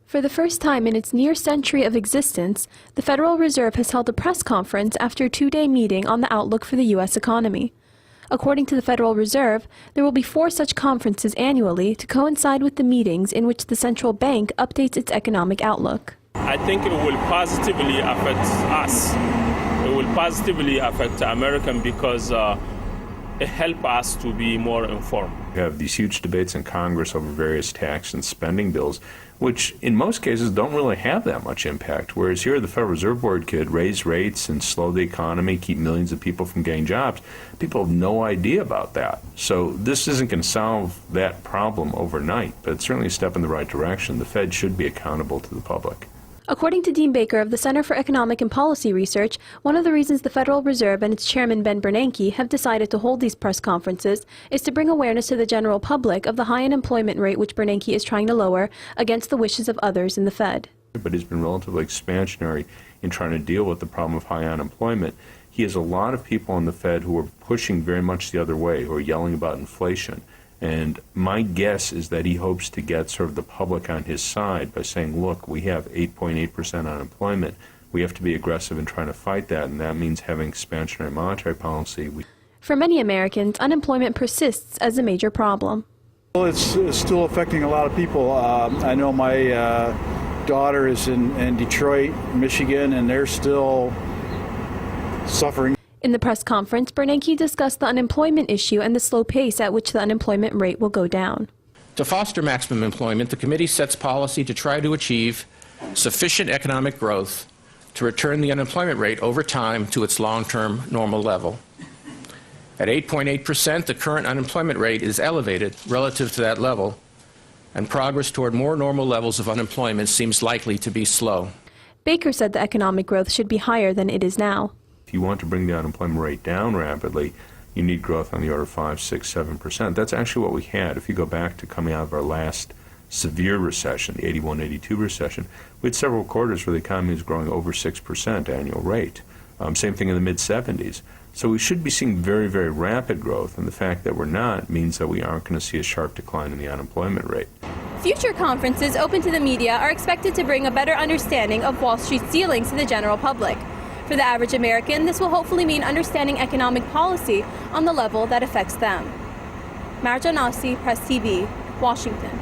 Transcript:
For the first time in its near century of existence, the Federal Reserve has held a press conference after a two-day meeting on the outlook for the U.S. economy. According to the Federal Reserve, there will be 4 such conferences annually to coincide with the meetings in which the central bank updates its economic outlook. I think it will positively affect us. It will positively affect Americans because it helps us to be more informed. We have these huge debates in Congress over various tax and spending bills, which in most cases don't really have that much impact, whereas here the Federal Reserve Board could raise rates and slow the economy, keep millions of people from getting jobs. People have no idea about that. So this isn't going to solve that problem overnight, but it's certainly a step in the right direction. The Fed should be accountable to the public. According to Dean Baker of the Center for Economic and Policy Research, one of the reasons the Federal Reserve and its chairman Ben Bernanke have decided to hold these press conferences is to bring awareness to the general public of the high unemployment rate which Bernanke is trying to lower against the wishes of others in the Fed. But he's been relatively expansionary in trying to deal with the problem of high unemployment. He has a lot of people in the Fed who are pushing very much the other way, who are yelling about inflation. And my guess is that he hopes to get sort of the public on his side by saying, look, we have 8.8% unemployment. We have to be aggressive in trying to fight that, and that means having expansionary monetary policy. For many Americans, unemployment persists as a major problem. Well, it's still affecting a lot of people. I know my daughter is in Detroit, Michigan, and they're still suffering. In the press conference, Bernanke discussed the unemployment issue and the slow pace at which the unemployment rate will go down. To foster maximum employment, the committee sets policy to try to achieve sufficient economic growth to return the unemployment rate over time to its long-term normal level. At 8.8%, the current unemployment rate is elevated relative to that level, and progress toward more normal levels of unemployment seems likely to be slow. Baker said the economic growth should be higher than it is now. If you want to bring the unemployment rate down rapidly, you need growth on the order of 5, 6, 7%. That's actually what we had. If you go back to coming out of our last severe recession, the 81-82 recession, we had several quarters where the economy was growing over 6% annual rate. Same thing in the mid-70s. So we should be seeing very, very rapid growth, and the fact that we're not means that we aren't going to see a sharp decline in the unemployment rate. Future conferences open to the media are expected to bring a better understanding of Wall Street's dealings to the general public. For the average American, this will hopefully mean understanding economic policy on the level that affects them. Marja Nasi, Press TV, Washington.